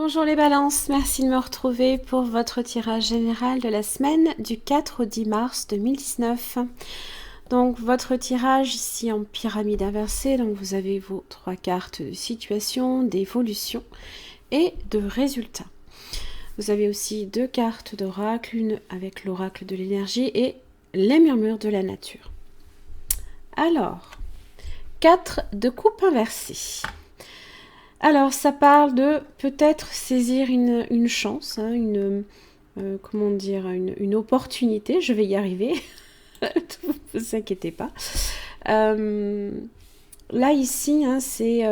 Bonjour les balances, merci de me retrouver pour votre tirage général de la semaine du 4 au 10 mars 2019. Donc votre tirage ici en pyramide inversée, donc vous avez vos 3 cartes de situation, d'évolution et de résultats. Vous avez aussi 2 cartes d'oracle, une avec l'oracle de l'énergie et les murmures de la nature. Alors, 4 de coupe inversée. Alors, ça parle de peut-être saisir une chance, hein, comment dire, une opportunité. Je vais y arriver. Ne vous inquiétez pas. Là, ici, hein, c'est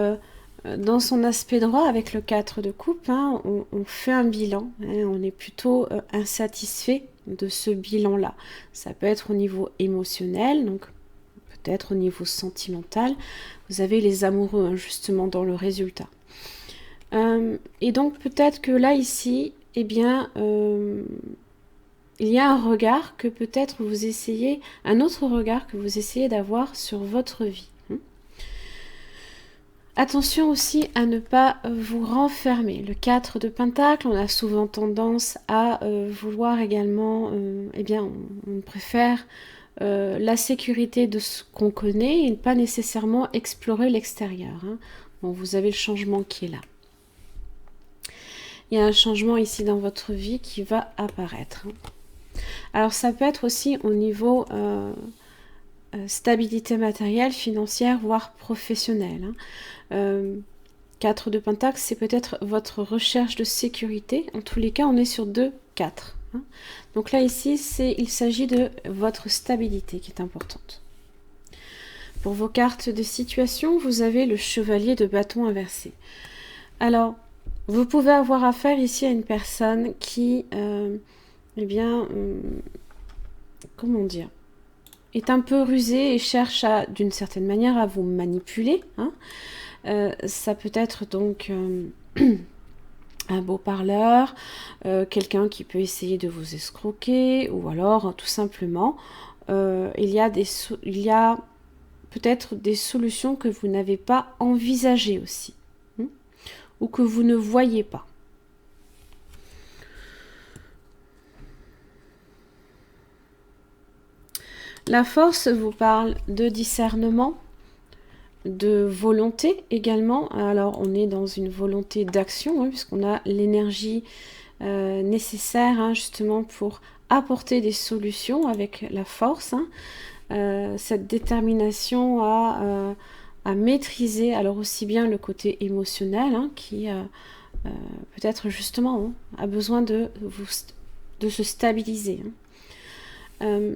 dans son aspect droit avec le 4 de coupe, hein, on fait un bilan. Hein, on est plutôt insatisfait de ce bilan-là. Ça peut être au niveau émotionnel, donc peut-être au niveau sentimental. Vous avez les amoureux, hein, justement, dans le résultat. Et donc peut-être que là ici, eh bien, il y a un regard que peut-être vous essayez, un autre regard que vous essayez d'avoir sur votre vie. Attention aussi à ne pas vous renfermer. Le 4 de Pentacle, on a souvent tendance à vouloir également, eh bien, on préfère la sécurité de ce qu'on connaît et pas nécessairement explorer l'extérieur. Hein. Bon, vous avez le changement qui est là. Il y a un changement ici dans votre vie qui va apparaître. Alors ça peut être aussi au niveau stabilité matérielle, financière, voire professionnelle. 4 de Pentacle, c'est peut-être votre recherche de sécurité. En tous les cas, on est sur 2, 4. Donc là, ici, il s'agit de votre stabilité qui est importante. Pour vos cartes de situation, vous avez le chevalier de bâton inversé. Alors, vous pouvez avoir affaire ici à une personne qui, eh bien, comment dire, est un peu rusée et cherche d'une certaine manière à vous manipuler. Hein. Ça peut être donc un beau parleur, quelqu'un qui peut essayer de vous escroquer, ou alors tout simplement, il y a peut-être des solutions que vous n'avez pas envisagées aussi. Ou que vous ne voyez pas. La force vous parle de discernement, de volonté également. Alors on est dans une volonté d'action, hein, puisqu'on a l'énergie nécessaire hein, justement pour apporter des solutions avec la force. Hein, cette détermination à maîtriser alors aussi bien le côté émotionnel hein, qui peut-être justement hein, a besoin de se stabiliser. Hein.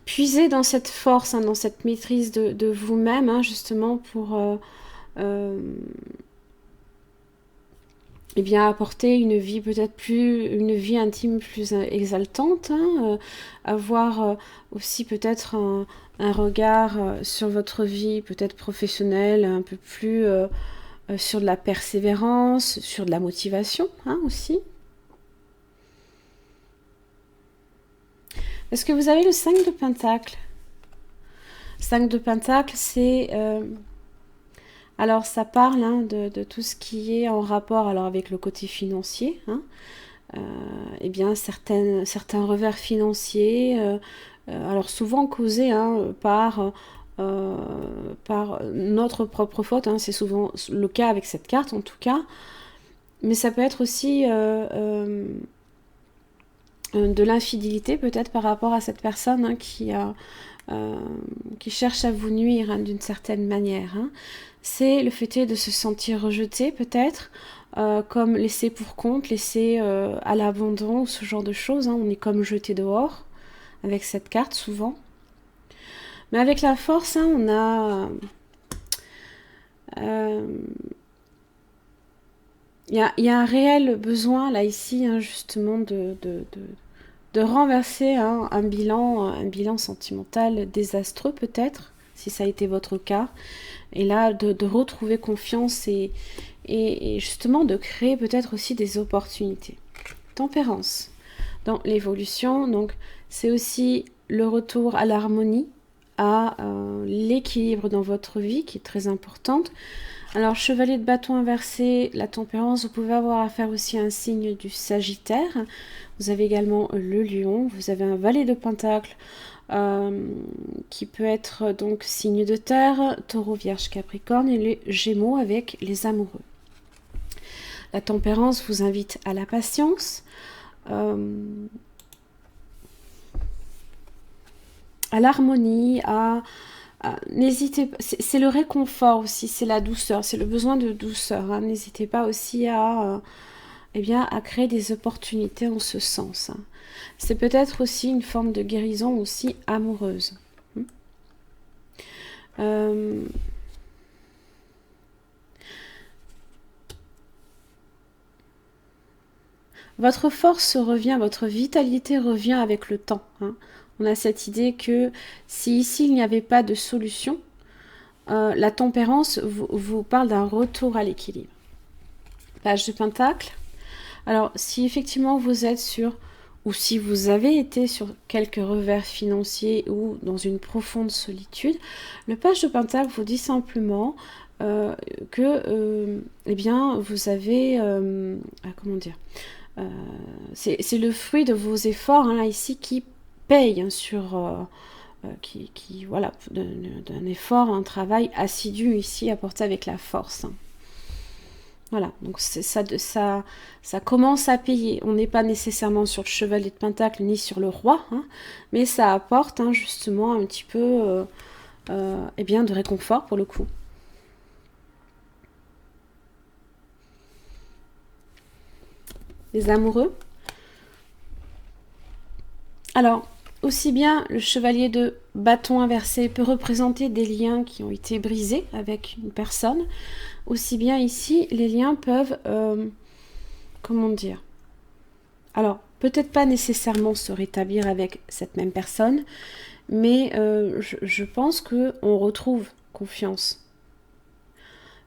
Puisez dans cette force, hein, dans cette maîtrise de vous-même, hein, justement pour eh bien, apporter une vie peut-être une vie intime plus exaltante, hein, avoir aussi peut-être un regard sur votre vie peut-être professionnelle, un peu plus sur de la persévérance, sur de la motivation hein, aussi. Est-ce que vous avez le 5 de Pentacle? 5 de Pentacle, c'est... alors, ça parle hein, de tout ce qui est en rapport alors, avec le côté financier. Hein, eh bien, certains revers financiers, alors souvent causés hein, par notre propre faute. Hein, c'est souvent le cas avec cette carte, en tout cas. Mais ça peut être aussi... de l'infidélité peut-être par rapport à cette personne hein, qui cherche à vous nuire hein, d'une certaine manière. Hein. C'est le fait de se sentir rejeté peut-être, comme laissé pour compte, laissé à l'abandon, ce genre de choses. Hein. On est comme jeté dehors avec cette carte souvent. Mais avec la force, hein, on a... Il y a un réel besoin là ici hein, justement de renverser hein, un bilan sentimental désastreux peut-être, si ça a été votre cas, et là de retrouver confiance et justement de créer peut-être aussi des opportunités. Tempérance dans l'évolution, donc c'est aussi le retour à l'harmonie, à l'équilibre dans votre vie, qui est très importante. Alors, chevalier de bâton inversé, la tempérance, vous pouvez avoir affaire aussi à un signe du Sagittaire. Vous avez également le lion, vous avez un valet de pentacle, qui peut être donc signe de terre, taureau, vierge, capricorne, et les gémeaux avec les amoureux. La tempérance vous invite à la patience, à l'harmonie, n'hésitez pas, c'est le réconfort aussi, c'est la douceur, c'est le besoin de douceur, hein. N'hésitez pas aussi à créer des opportunités en ce sens, hein. C'est peut-être aussi une forme de guérison aussi amoureuse. Votre force revient, votre vitalité revient avec le temps, hein. On a cette idée que si ici il n'y avait pas de solution, la tempérance vous parle d'un retour à l'équilibre. Page de Pentacle. Alors, si effectivement vous êtes sur, ou si vous avez été sur quelques revers financiers ou dans une profonde solitude, le page de Pentacle vous dit simplement que, eh bien, vous avez, comment dire, c'est le fruit de vos efforts, hein, là, ici, qui paye, hein, sur... voilà, d'un effort, un travail assidu ici apporté avec la force. Voilà, donc ça commence à payer. On n'est pas nécessairement sur le chevalier de Pentacle ni sur le roi, hein, mais ça apporte, hein, justement un petit peu eh bien, de réconfort pour le coup. Les amoureux. Alors, aussi bien le chevalier de bâton inversé peut représenter des liens qui ont été brisés avec une personne, aussi bien ici, les liens peuvent, comment dire, alors peut-être pas nécessairement se rétablir avec cette même personne, mais je pense qu'on retrouve confiance.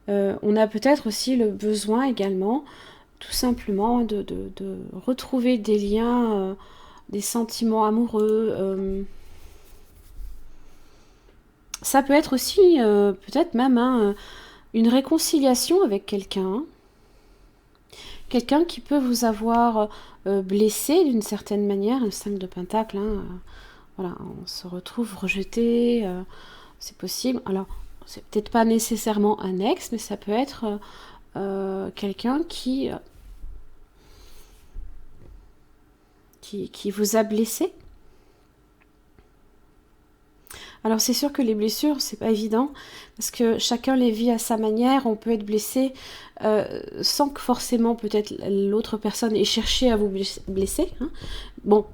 On a peut-être aussi le besoin également, tout simplement, de retrouver des liens, des sentiments amoureux. Ça peut être aussi, peut-être même, hein, une réconciliation avec quelqu'un. Quelqu'un qui peut vous avoir blessé d'une certaine manière, le 5 de Pentacle, hein, voilà, on se retrouve rejeté, c'est possible. Alors, c'est peut-être pas nécessairement un ex, mais ça peut être quelqu'un qui vous a blessé. Alors c'est sûr que les blessures, c'est pas évident, parce que chacun les vit à sa manière. On peut être blessé sans que forcément peut-être l'autre personne ait cherché à vous blesser, hein. Bon,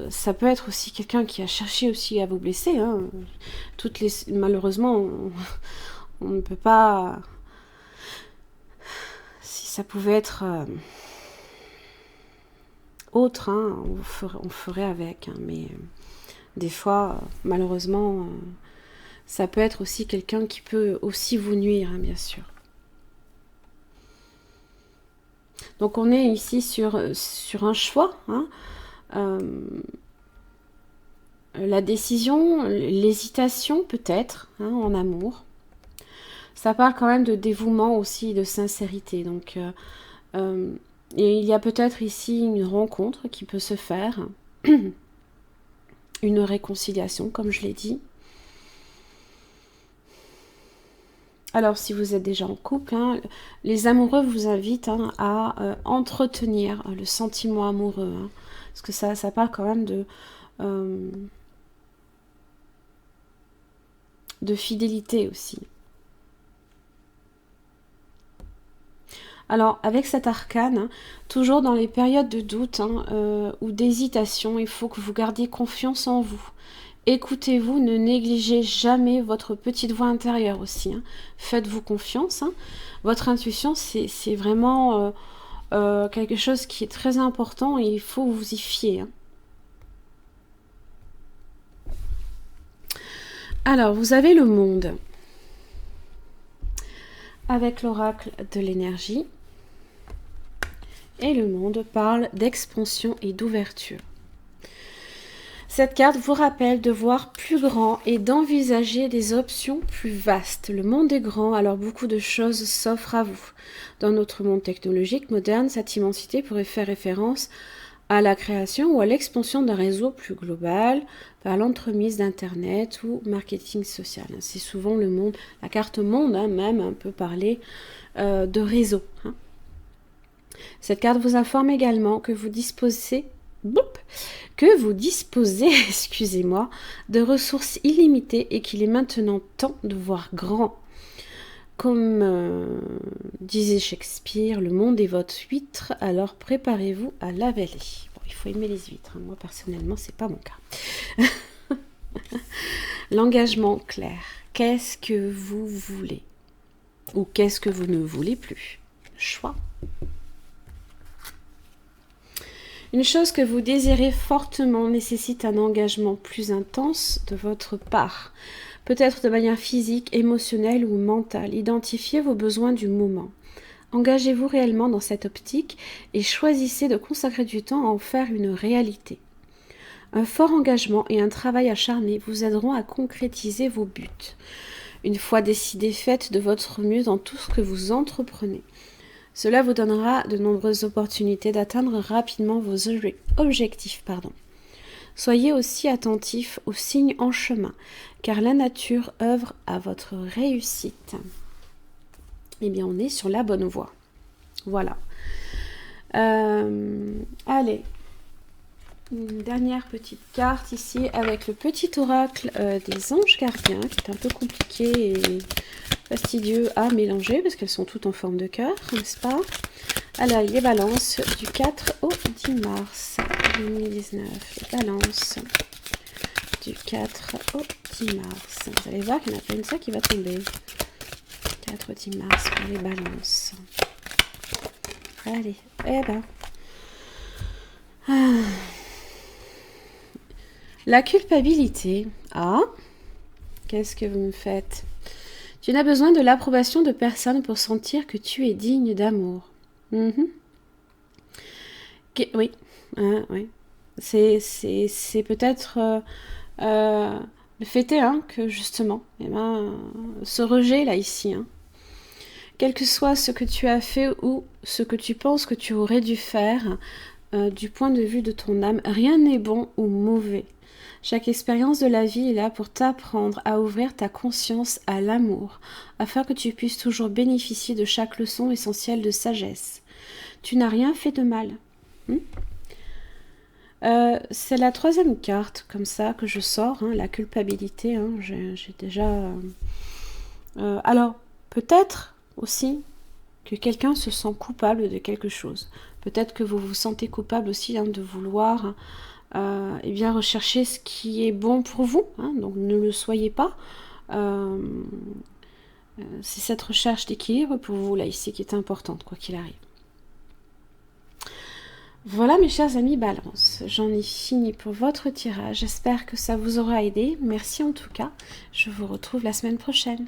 ça peut être aussi quelqu'un qui a cherché aussi à vous blesser, hein. Malheureusement, on ne peut pas... Si ça pouvait être autre, hein, on ferait avec, hein, mais... Des fois, malheureusement, ça peut être aussi quelqu'un qui peut aussi vous nuire, hein, bien sûr. Donc on est ici sur un choix, hein, la décision, l'hésitation peut-être, hein, en amour. Ça parle quand même de dévouement aussi, de sincérité. Donc et il y a peut-être ici une rencontre qui peut se faire. Une réconciliation, comme je l'ai dit. Alors, si vous êtes déjà en couple, hein, les amoureux vous invitent, hein, à entretenir le sentiment amoureux, hein, parce que ça parle quand même de fidélité aussi. Alors, avec cet arcane, hein, toujours dans les périodes de doute, hein, ou d'hésitation, il faut que vous gardiez confiance en vous. Écoutez-vous, ne négligez jamais votre petite voix intérieure aussi, hein. Faites-vous confiance, hein. Votre intuition, c'est vraiment quelque chose qui est très important et il faut vous y fier, hein. Alors, vous avez le monde avec l'oracle de l'énergie. Et le monde parle d'expansion et d'ouverture. Cette carte vous rappelle de voir plus grand et d'envisager des options plus vastes. Le monde est grand, alors beaucoup de choses s'offrent à vous. Dans notre monde technologique moderne, cette immensité pourrait faire référence à la création ou à l'expansion d'un réseau plus global par l'entremise d'Internet ou marketing social. C'est souvent le monde, la carte monde, même peut parler de réseau. Cette carte vous informe également que vous disposez excusez-moi, de ressources illimitées et qu'il est maintenant temps de voir grand. Comme disait Shakespeare, le monde est votre huître, alors préparez-vous à l'avaler. Bon, il faut aimer les huîtres, moi personnellement, c'est pas mon cas. L'engagement clair. Qu'est-ce que vous voulez? Ou qu'est-ce que vous ne voulez plus? Choix. Une chose que vous désirez fortement nécessite un engagement plus intense de votre part, peut-être de manière physique, émotionnelle ou mentale. Identifiez vos besoins du moment. Engagez-vous réellement dans cette optique et choisissez de consacrer du temps à en faire une réalité. Un fort engagement et un travail acharné vous aideront à concrétiser vos buts. Une fois décidé, faites de votre mieux dans tout ce que vous entreprenez. Cela vous donnera de nombreuses opportunités d'atteindre rapidement vos objectifs. Soyez aussi attentifs aux signes en chemin, car la nature œuvre à votre réussite. Eh bien, on est sur la bonne voie. Voilà. Allez. Une dernière petite carte ici avec le petit oracle des anges gardiens, qui est un peu compliqué et fastidieux à mélanger parce qu'elles sont toutes en forme de cœur, n'est-ce pas? Alors, les balances du 4 au 10 mars 2019. Les balances du 4 au 10 mars. Vous allez voir qu'il n'y en a pas une seule qui va tomber. 4 au 10 mars pour les balances. Allez, eh ben. La culpabilité. Ah, qu'est-ce que vous me faites? Tu n'as besoin de l'approbation de personne pour sentir que tu es digne d'amour. Oui, oui. C'est peut-être le fait est que justement, ce rejet là ici, quel que soit ce que tu as fait ou ce que tu penses que tu aurais dû faire, du point de vue de ton âme, rien n'est bon ou mauvais. Chaque expérience de la vie est là pour t'apprendre à ouvrir ta conscience à l'amour, afin que tu puisses toujours bénéficier de chaque leçon essentielle de sagesse. Tu n'as rien fait de mal. C'est la troisième carte, comme ça, que je sors, la culpabilité. J'ai déjà... alors, peut-être aussi que quelqu'un se sent coupable de quelque chose. Peut-être que vous vous sentez coupable aussi de vouloir... bien rechercher ce qui est bon pour vous, donc ne le soyez pas. C'est cette recherche d'équilibre pour vous là ici qui est importante, quoi qu'il arrive. Voilà mes chers amis Balance, j'en ai fini pour votre tirage, j'espère que ça vous aura aidé, merci en tout cas, je vous retrouve la semaine prochaine.